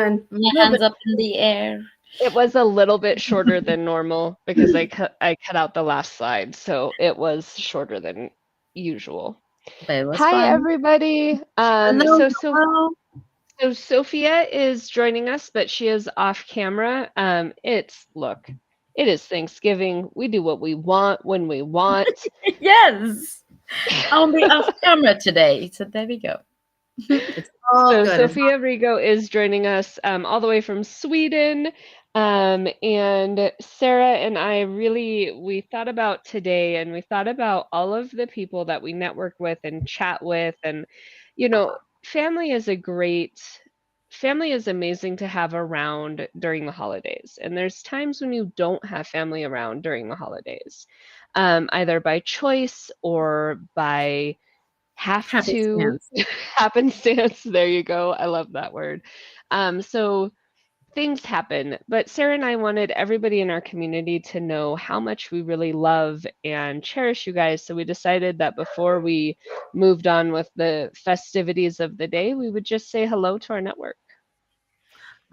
And My no, hands but up in the air. It was a little bit shorter than normal because I cut out the last slide, so it was shorter than usual. But it was Hi, fun. everybody. hello, hello. So Sophia is joining us, but she is off camera. Look, it is Thanksgiving. We do what we want when we want. Yes. I'll be off camera today. So there we go. It's all So good. Sophia Rigo is joining us all the way from Sweden. And Sarah and I we thought about today and we thought about all of the people that we network with and chat with. And, you know, family is family is amazing to have around during the holidays. And there's times when you don't have family around during the holidays, either by choice or by have to Happenstance. happenstance. There you go. I love that word. So things happen, but Sarah and I wanted everybody in our community to know how much we really love and cherish you guys. So we decided that before we moved on with the festivities of the day, we would just say hello to our network.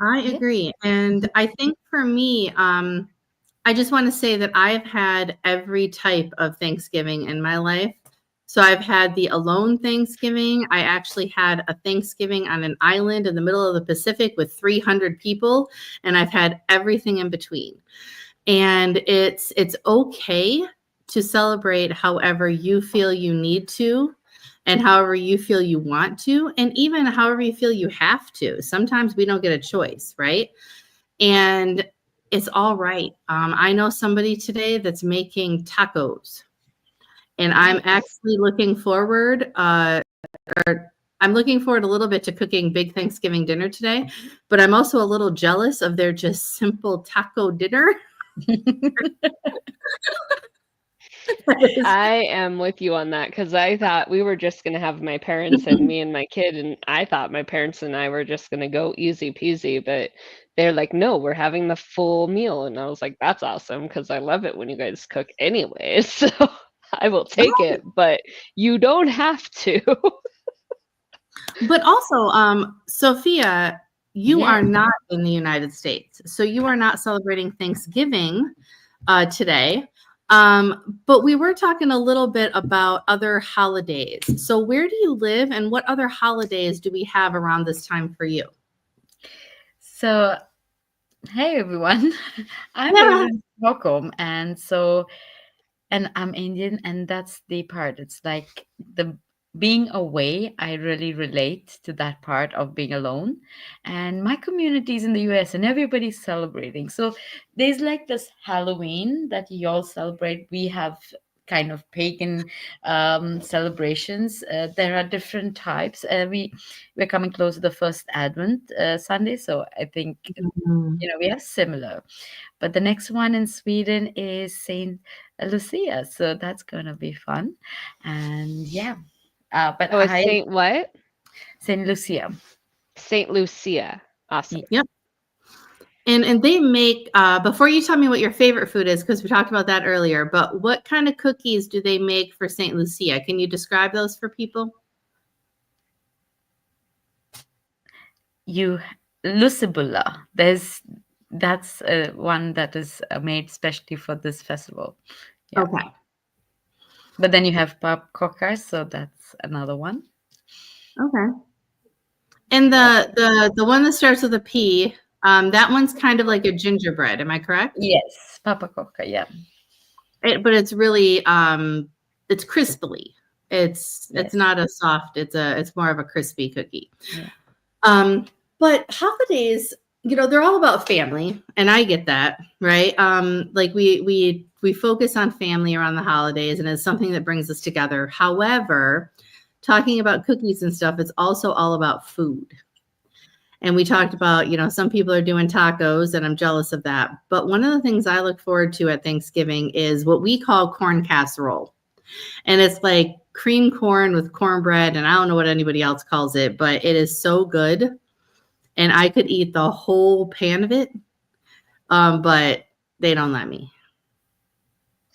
I Yeah. agree. And I think for me, I just want to say that I've had every type of Thanksgiving in my life. So I've had the alone Thanksgiving. I actually had a Thanksgiving on an island in the middle of the Pacific with 300 people, and I've had everything in between. And it's okay to celebrate however you feel you need to and however you feel you want to, and even however you feel you have to. Sometimes we don't get a choice, right? And it's all right. I know somebody today that's making tacos, and I'm actually looking forward. I'm looking forward a little bit to cooking big Thanksgiving dinner today, but I'm also a little jealous of their just simple taco dinner. I am with you on that because I thought we were just going to have my parents and me and my kid, and I thought my parents and I were just going to go easy peasy, but they're like, no, we're having the full meal. And I was like, that's awesome because I love it when you guys cook anyway. So I will take it, but you don't have to. But also, Sophia, you Yeah. are not in the United States, so you are not celebrating Thanksgiving today. But we were talking a little bit about other holidays. So where do you live, and what other holidays do we have around this time for you? So hey everyone. I'm Yeah. living in Stockholm, and I'm Indian, and that's the part. It's like the being away, I really relate to that part of being alone. And my community is in the US and everybody's celebrating. So there's like this Halloween that you all celebrate. We have kind of pagan celebrations. There are different types. We're coming close to the first Advent Sunday, so I think Mhm. we are similar. But the next one in Sweden is Saint Lucia, so that's gonna be fun. And yeah, but Oh, it's Saint what? Saint Lucia. Saint Lucia. Awesome. Yep. And they make before you tell me what your favorite food is, because we talked about that earlier, but what kind of cookies do they make for St. Lucia? Can you describe those for people? You Lucibula. That's one that is made specially for this festival. Yeah. Okay. But then you have pop cockers, so that's another one. Okay. And the one that starts with a P, that one's kind of like a gingerbread. Am I correct? Yes, papa cocker. Yeah. But it's really it's crisply. It's Yes. not a soft. It's more of a crispy cookie. Yeah. But holidays, they're all about family, and I get that, right? Like we focus on family around the holidays, and it's something that brings us together. However, talking about cookies and stuff, it's also all about food. And we talked about, some people are doing tacos, and I'm jealous of that. But one of the things I look forward to at Thanksgiving is what we call corn casserole. And it's like cream corn with cornbread, and I don't know what anybody else calls it, but it is so good. And I could eat the whole pan of it, but they don't let me.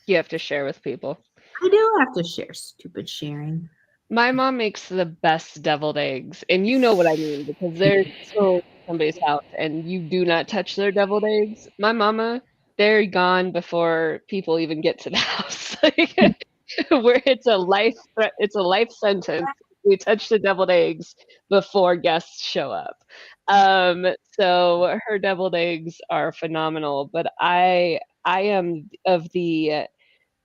You have to share with people. I do have to share. Stupid sharing. My mom makes the best deviled eggs, and you know what I mean because they're so somebody's house and you do not touch their deviled eggs, my mama, they're gone before people even get to the house. Like, where it's a life threat, it's a life sentence. We touch the deviled eggs before guests show up. So her deviled eggs are phenomenal, but I am of the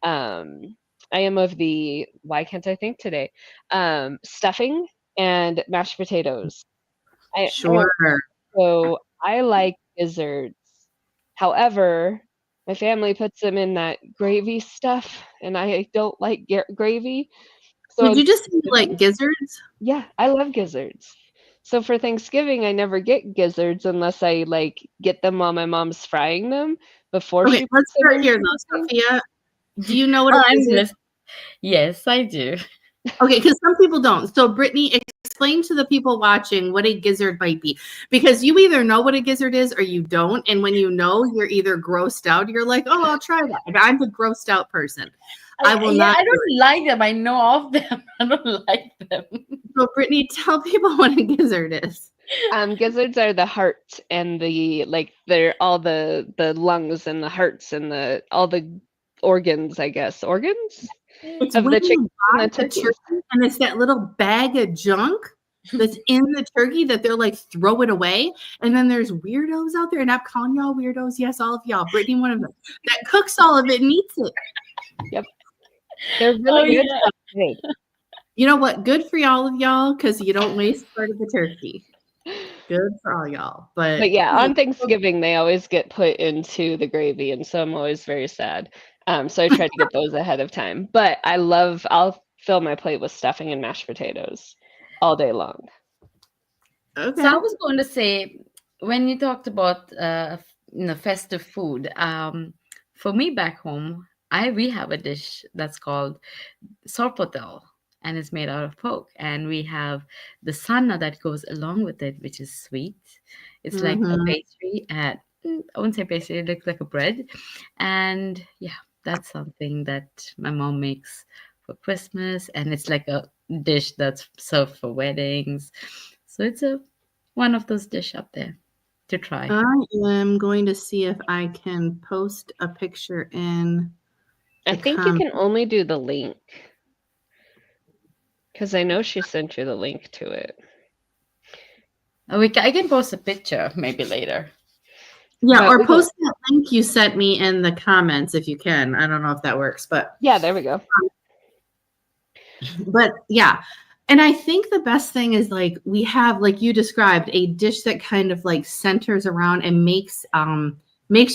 um why can't I think today? Stuffing and mashed potatoes. I Sure. so I like gizzards. However, my family puts them in that gravy stuff, and I don't like gravy. So Did on you just say you like Thanksgiving, gizzards? yeah, I love gizzards. So for Thanksgiving, I never get gizzards unless I like get them while my mom's frying them before Okay, she let's puts them start into here the though, thing. Sophia. Do you know what Oh, a I'm gizzard? listening. Yes, I do. Okay, because some people don't. So, Brittany, explain to the people watching what a gizzard might be, because you either know what a gizzard is or you don't. And when you know, you're either grossed out. You're like, oh, I'll try that. And I'm the grossed out person. I will Yeah, not. I don't like them. I know of them. I don't like them. So, Brittany, tell people what a gizzard is. Gizzards are the heart and the like they're all the lungs and the hearts and the all the organs, I guess. Organs It's of when the chicken you and buy the the turkeys. turkey, and it's that little bag of junk that's in the turkey that they're like, throw it away. And then there's weirdos out there, and I'm calling y'all weirdos. Yes, all of y'all. Brittany, one of them, that cooks all of it and eats it. Yep. They're Oh, really good yeah. stuff. Hey, You know what? Good for all of y'all, because you don't waste part of the turkey. Good for all y'all. But yeah, on Thanksgiving they always get put into the gravy, and so I'm always very sad. So I try to get those ahead of time. But I'll fill my plate with stuffing and mashed potatoes all day long. Okay. So I was going to say, when you talked about festive food, for me back home, we have a dish that's called sorpotel, and it's made out of pork, and we have the sanna that goes along with it, which is sweet. It's like a Mhm. pastry, and I wouldn't say pastry; it looks like a bread, and yeah, that's something that my mom makes for Christmas, and it's like a dish that's served for weddings. So it's a one of those dish up there to try. I am going to see if I can post a picture in. I The think you can only do the link. Because I know she sent you the link to it. I can post a picture maybe later. Yeah, But or we post that link you sent me in the comments if you can. I don't know if that works, but yeah, there we go. yeah. And I think the best thing is like we have, like you described, a dish that kind of like centers around and makes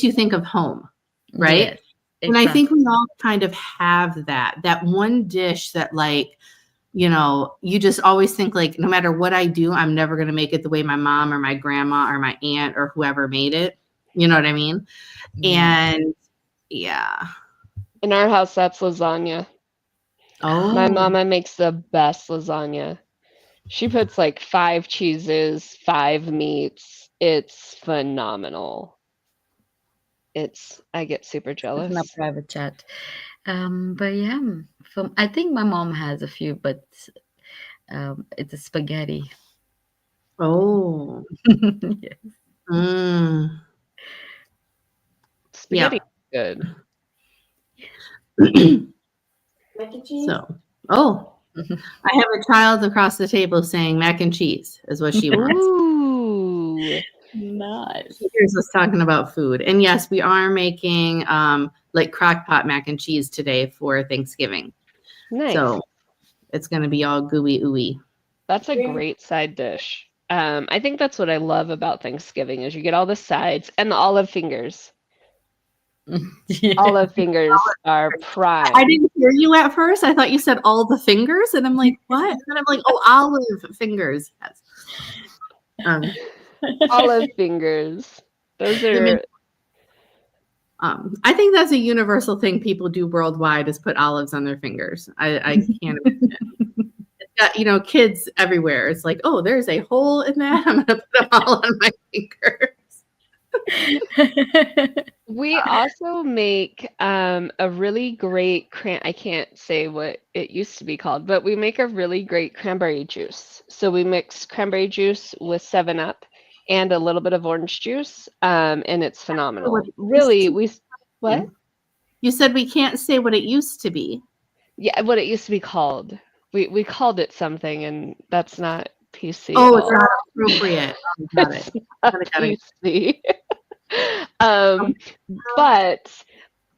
you think of home, right? Yes, And I think exactly. we all kind of have that one dish that, like, you know, you just always think like, no matter what I do, I'm never going to make it the way my mom or my grandma or my aunt or whoever made it. You know what I mean? Yeah. And yeah. In our house, that's lasagna. My Oh, mama makes the best lasagna. She puts like 5 cheeses, 5 meats. It's phenomenal. I get super In a jealous. private chat. But yeah, I think my mom has a few, but it's a spaghetti. oh, Yes. mm, Spaghetti yeah. is good. Mac and cheese. So, I have a child across the table saying mac and cheese is what she wants. Ooh. Nice. Here's us talking about food. And yes, we are making like crock pot mac and cheese today for Thanksgiving. Nice. So it's going to be all gooey ooey. That's a great side dish. I think that's what I love about Thanksgiving is you get all the sides and the olive fingers. Yeah. Olive fingers are prime. I didn't hear you at first. I thought you said all the fingers, and I'm like, what? And then I'm like, oh, olive fingers. Yes. Olive fingers. Those are. I think that's a universal thing people do worldwide is put olives on their fingers. I can't imagine. It's got, you know, kids everywhere. It's like, oh, there's a hole in that. I'm going to put them all on my fingers. We also make a really great I can't say what it used to be called, but we make a really great cranberry juice. So we mix cranberry juice with 7-Up and a little bit of orange juice, and it's phenomenal. what it Really, used to what? You said we can't say what it used to be. Yeah, what it used to be called. We called it something, and that's not PC Oh, at it's all. not appropriate. Oh, got It's it. not Got it. PC. Um, but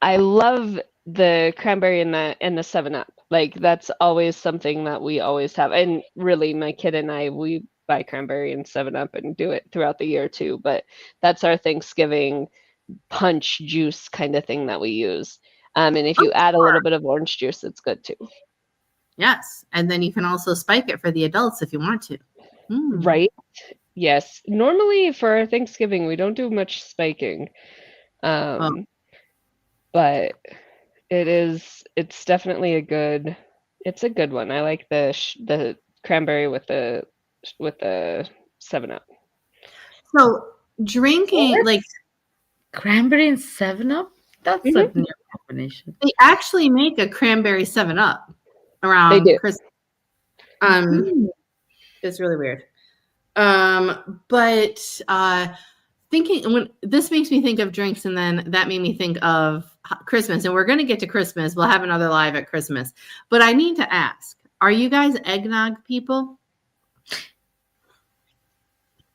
I love the cranberry and the 7-Up. Like that's always something that we always have. And really, my kid and I, we buy cranberry and 7-Up and do it throughout the year too. But that's our Thanksgiving punch juice kind of thing that we use. And if you add a little bit of orange juice, it's good too. Yes, and then you can also spike it for the adults if you want to. Mm. Right? Yes. Normally for our Thanksgiving, we don't do much spiking. But it's definitely it's a good one. I like the cranberry with the 7-Up. So drinking, like Cranberry and 7-Up? That's a new combination. they actually make a cranberry 7-Up around They do. Christmas. It's really weird. But thinking when this makes me think of drinks, and then that made me think of Christmas. And we're going to get to Christmas. We'll have another live at Christmas. But I need to ask: are you guys eggnog people?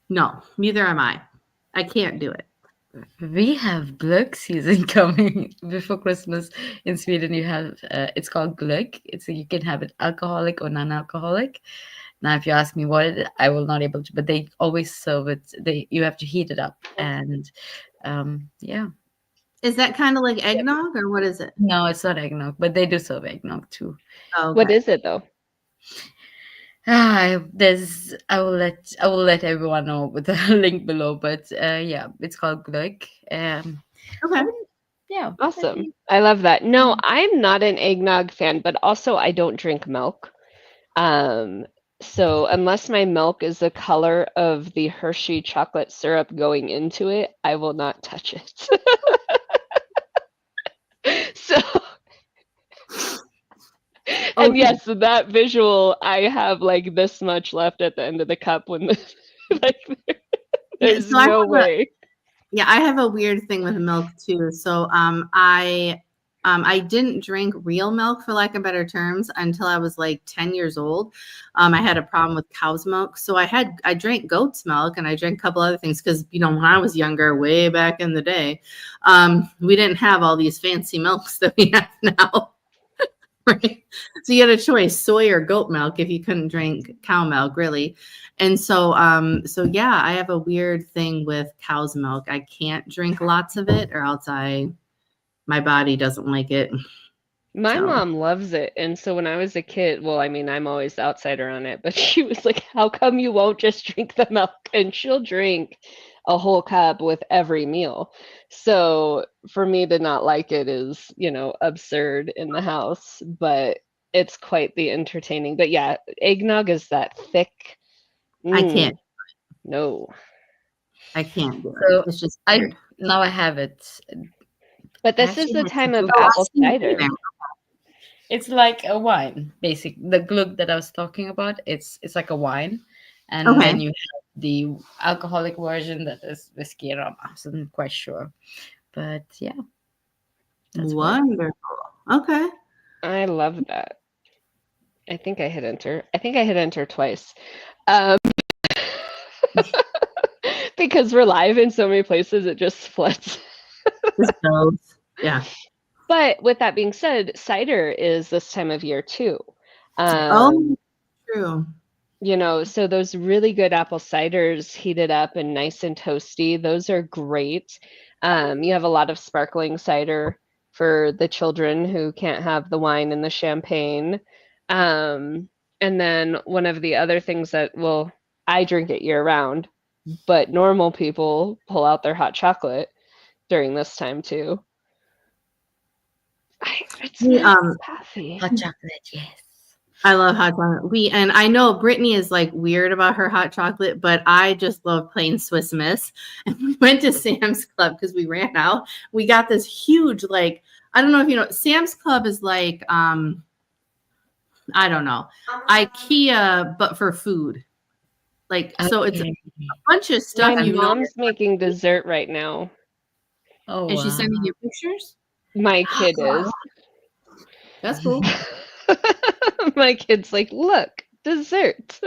No, neither am I. I can't do it. We have glögg season coming before Christmas in Sweden. You have it's called glögg. You can have it alcoholic or non-alcoholic. Now, if you ask me what it is, I will not able to. But they always serve it. You have to heat it up, and yeah. Is that kind of like eggnog, or what is it? No, it's not eggnog, but they do serve eggnog too. Oh, okay. What is it though? I will let everyone know with the link below, but yeah, it's called glögg. Okay. Yeah. Awesome. I love that. No, I'm not an eggnog fan, but also I don't drink milk. So unless my milk is the color of the Hershey chocolate syrup going into it, I will not touch it. So and yes, that visual, I have like this much left at the end of the cup when there's so no way. I have a weird thing with milk too. So I didn't drink real milk, for lack of better terms, until I was like 10 years old. I had a problem with cow's milk. So I drank goat's milk, and I drank a couple other things because, when I was younger, way back in the day, we didn't have all these fancy milks that we have now. Right? So you had a choice, soy or goat milk, if you couldn't drink cow milk, really. And so, yeah, I have a weird thing with cow's milk. I can't drink lots of it, or else my body doesn't like it. My mom loves it. And so when I was a kid, well, I mean, I'm always the outsider on it, but she was like, how come you won't just drink the milk? And she'll drink a whole cup with every meal. So for me to not like it is, absurd in the house, but it's quite the entertaining. But yeah, eggnog is that thick. I can't. No. I can't do it. So it's just now I have it. But this is the time of apple cider. It's like a wine, basically. The glögg that I was talking about, it's like a wine, and then you have the alcoholic version that is whiskey and rum. I wasn't quite sure, but yeah, that's wonderful. Okay, I love that. I think I hit enter. I think I hit enter twice, because we're live in so many places, it just floods. Yeah. But with that being said, cider is this time of year too. True. So those really good apple ciders heated up and nice and toasty, those are great. You have a lot of sparkling cider for the children who can't have the wine and the champagne. And then one of the other things that, I drink it year round, but normal people pull out their hot chocolate during this time too. Hot chocolate, yes. I love hot chocolate. And I know Brittany is like weird about her hot chocolate, but I just love plain Swiss Miss. And we went to Sam's Club because we ran out. We got this huge, I don't know if you know, Sam's Club is like, I don't know, IKEA, but for food. Like, so it's a Okay. bunch of stuff My you know, mom's making dessert right now. Oh, and she's wow. sending you pictures. My kid is. That's cool. My kid's like, look, dessert.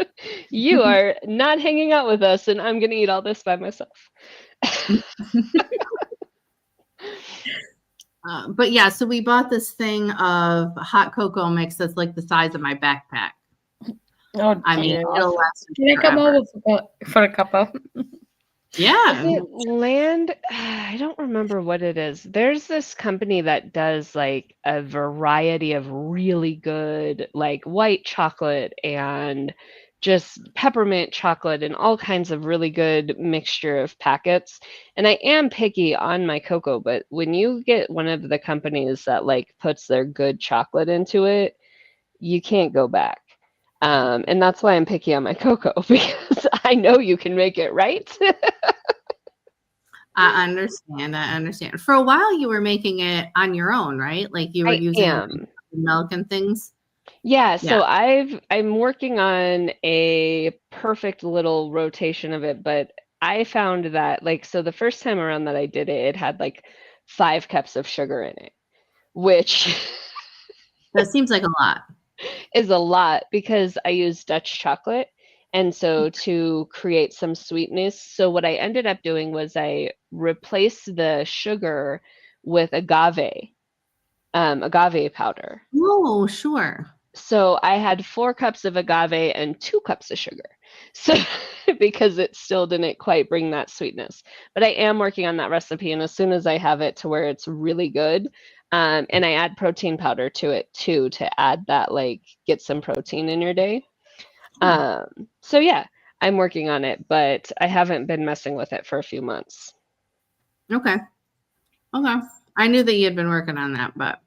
You are not hanging out with us, and I'm gonna eat all this by myself. But yeah, so we bought this thing of hot cocoa mix that's like the size of my backpack. Oh, I mean, dear. it'll last Can I come forever. over for a cup of? Yeah. Is it Land? I don't remember what it is. There's this company that does like a variety of really good, like white chocolate and just peppermint chocolate and all kinds of really good mixture of packets. And I am picky on my cocoa, but when you get one of the companies that like puts their good chocolate into it, you can't go back. And that's why I'm picky on my cocoa because I know you can make it right. I understand. I understand. For a while, you were making it on your own, right? Like you were I using am. milk and things. Yeah, Yeah. so I'm working on a perfect little rotation of it, but I found that like so the first time around that I did it, it had like 5 cups of sugar in it, which That seems like a lot. is a lot because I use Dutch chocolate. And so to create some sweetness, so what I ended up doing was I replaced the sugar with agave powder. Oh, sure. So I had 4 cups of agave and 2 cups of sugar. So because it still didn't quite bring that sweetness. But I am working on that recipe, and as soon as I have it to where it's really good, and I add protein powder to it too to add that like get some protein in your day. So yeah, I'm working on it, but I haven't been messing with it for a few months. Okay. Okay. I knew that you had been working on that, but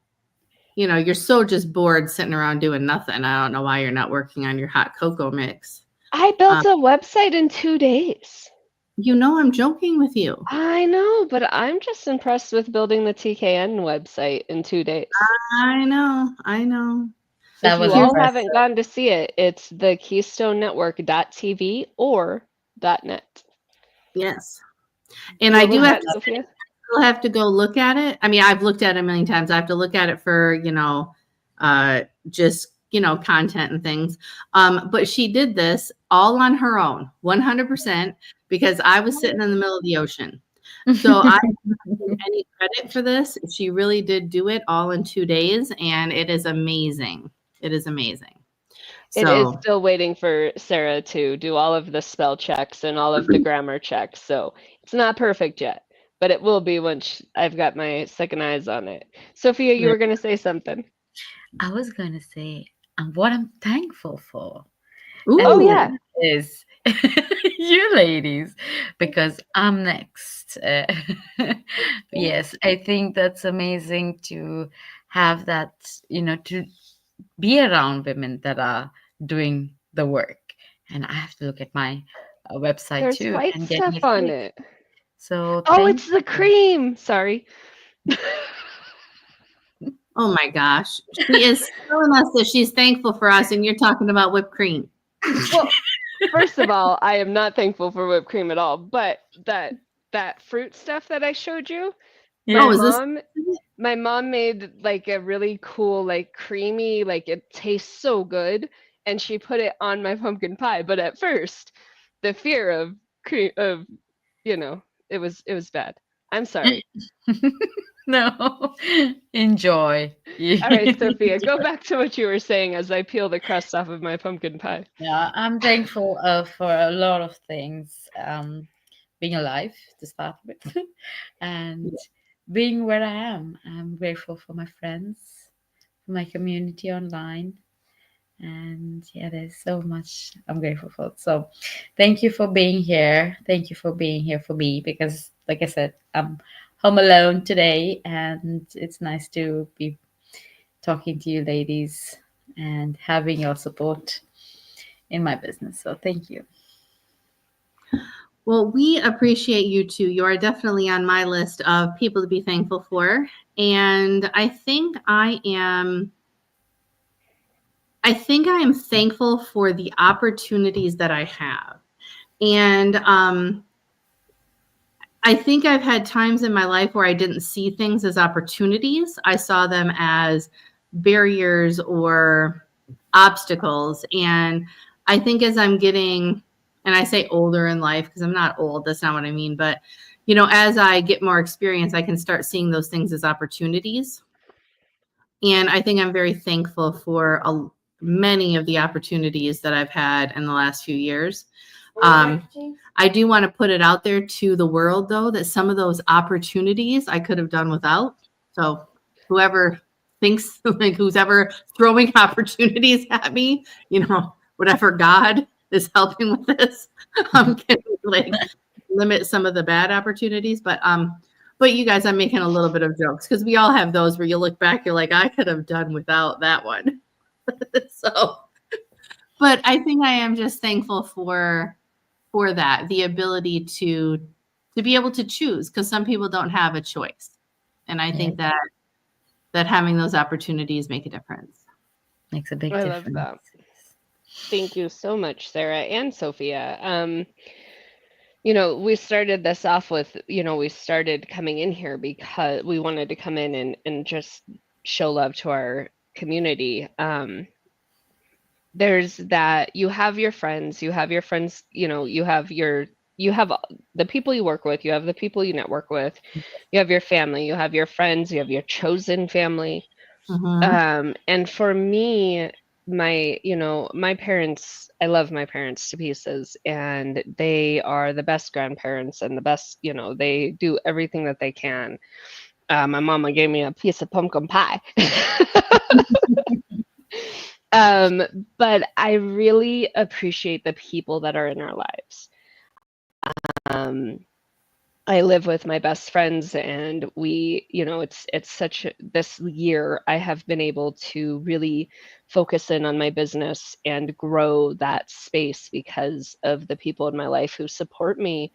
you know, you're so just bored sitting around doing nothing. I don't know why you're not working on your hot cocoa mix. I built a website in 2 days. You know, I'm joking with you. I know, but I'm just impressed with building the TKN website in 2 days. I know. I know. That If was you all impressive. haven't gone to see it, it's the KeystoneNetwork.tv or .net. Yes. And What I was do have that, to Sophia? still have to go look at it. I mean, I've looked at it a million times. I have to look at it for, just, content and things. But she did this all on her own, 100%, because I was sitting in the middle of the ocean. So I don't give any credit for this. She really did do it all in 2 days, and it is amazing. It is amazing. It is So still waiting for Sarah to do all of the spell checks and all of the grammar checks. So it's not perfect yet, but it will be once I've got my second eyes on it. Sophia, you were going to say something. I was going to say what I'm thankful for. Oh, ooh, yeah. Is you ladies, because I'm next. Yes, I think that's amazing to have that, to be around women that are doing the work. And I have to look at my website There's too white and getting stuff it on fixed. it. So Oh, thank it's the you. cream. Sorry. oh my gosh. She is telling us that she's thankful for us, and you're talking about whipped cream. Well, first of all, I am not thankful for whipped cream at all, but that fruit stuff that I showed you, my Oh, is this? mom made like a really cool, like creamy, like it tastes so good, and she put it on my pumpkin pie. But at first, the fear of cream of, it was bad. I'm sorry. No, enjoy. All right, Sophia, go back to what you were saying as I peel the crust off of my pumpkin pie. Yeah, I'm thankful for a lot of things. Being alive to start with, and being where I am. I'm grateful for my friends, for my community online, and yeah, there's so much I'm grateful for. So, thank you for being here. Thank you for being here for me because, like I said, I'm home alone today, and it's nice to be talking to you, ladies, and having your support in my business. So, thank you. Well, we appreciate you too. You are definitely on my list of people to be thankful for. And I think I am thankful for the opportunities that I have. And I think I've had times in my life where I didn't see things as opportunities. I saw them as barriers or obstacles. And I think as I'm getting, and I say older in life because I'm not old, that's not what I mean, but as I get more experience, I can start seeing those things as opportunities. And I think I'm very thankful for many of the opportunities that I've had in the last few years. I do want to put it out there to the world, though, that some of those opportunities I could have done without. So whoever thinks, like who's ever throwing opportunities at me, whatever God is helping with this, can like limit some of the bad opportunities. But you guys, I'm making a little bit of jokes because we all have those where you look back, you're like, I could have done without that one. So, but I think I am just thankful for that, the ability to be able to choose, because some people don't have a choice. And I think that having those opportunities make a difference. Makes a big I difference. love that. Thank you so much, Sarah and Sophia. We started this off with, we started coming in here because we wanted to come in and just show love to our community. There's that you have your friends, you have the people you work with, you have the people you network with, you have your family, you have your friends, you have your chosen family. Mm-hmm. And for me, my parents, I love my parents to pieces, and they are the best grandparents and the best, they do everything that they can. My mama gave me a piece of pumpkin pie. But I really appreciate the people that are in our lives. I live with my best friends, and we, it's such this year I have been able to really focus in on my business and grow that space because of the people in my life who support me.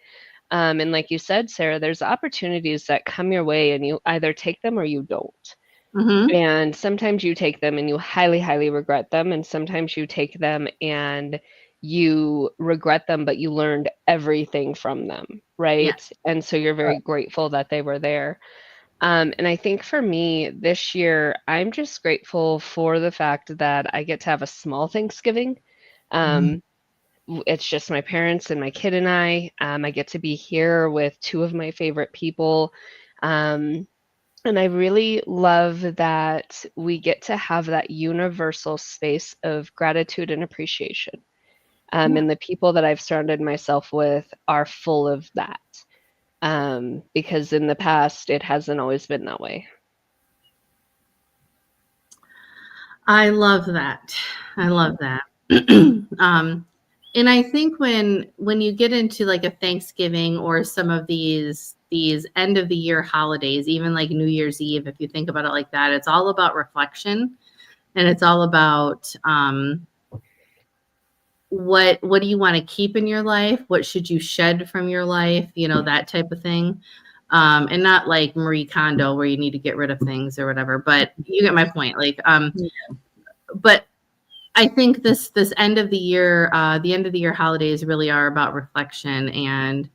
And like you said, Sarah, there's opportunities that come your way and you either take them or you don't. Mm-hmm. And sometimes you take them and you highly, highly regret them. And sometimes you take them and you regret them, but you learned everything from them, right? Yeah. And so you're very grateful that they were there. And I think for me this year, I'm just grateful for the fact that I get to have a small Thanksgiving. It's just my parents and my kid and I. I get to be here with two of my favorite people. And I really love that we get to have that universal space of gratitude and appreciation. And the people that I've surrounded myself with are full of that. Because in the past, it hasn't always been that way. I love that. I love that. And I think when you get into like a Thanksgiving or some of these end of the year holidays, even like New Year's Eve, if you think about it like that, it's all about reflection, and it's all about what do you want to keep in your life? What should you shed from your life? That type of thing. And not like Marie Kondo where you need to get rid of things or whatever, but you get my point. Like, but I think this end of the year, the end of the year holidays really are about reflection and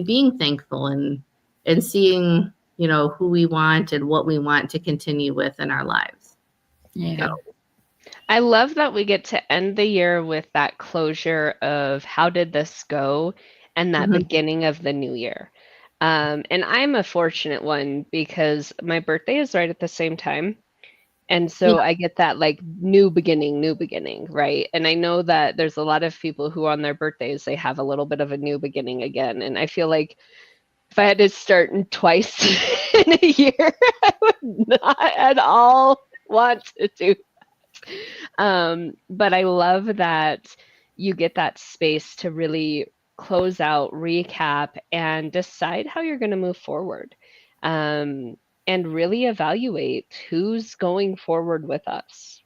being thankful and seeing, who we want and what we want to continue with in our lives. Yeah. So, I love that we get to end the year with that closure of how did this go and that beginning of the new year. And I'm a fortunate one because my birthday is right at the same time. And so I get that like new beginning, right? And I know that there's a lot of people who on their birthdays, they have a little bit of a new beginning again. And I feel like if I had to start twice in a year, I would not at all want to do that. But I love that you get that space to really close out, recap, and decide how you're going to move forward. And really evaluate who's going forward with us.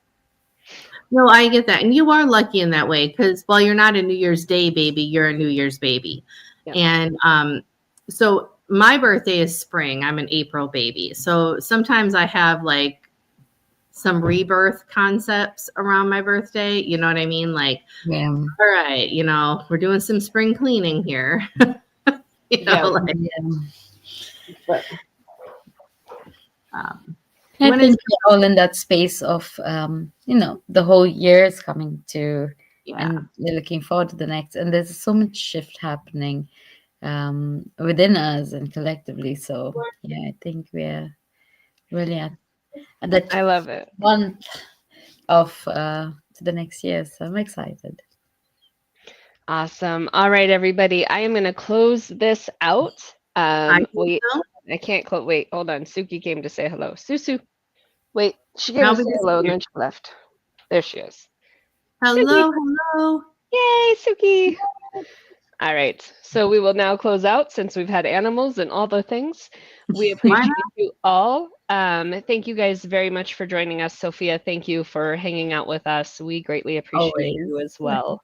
No, I get that. And you are lucky in that way because while you're not a New Year's Day baby, you're a New Year's baby. Yeah. And so my birthday is spring. I'm an April baby. So sometimes I have like some rebirth concepts around my birthday. You know what I mean? Like, Yeah. all right, you know, we're doing some spring cleaning here. You know, Yeah. like, Yeah. but, I when think is we're all in that space of, the whole year is coming to, yeah. and we're looking forward to the next. And there's so much shift happening within us and collectively. So, yeah, I think we're really at that I love it. month of to the next year. So I'm excited. Awesome. All right, everybody. I am going to close this out. I think Wait, so. I can't close. Wait, hold on. Suki came to say hello. Susu. Wait, she came Now to we say just hello and then she left. There she is. hello, hello. Yay, Suki. All right. So we will now close out since we've had animals and all the things. We appreciate you all. Thank you guys very much for joining us. Sophia, thank you for hanging out with us. We greatly appreciate Always. you as well.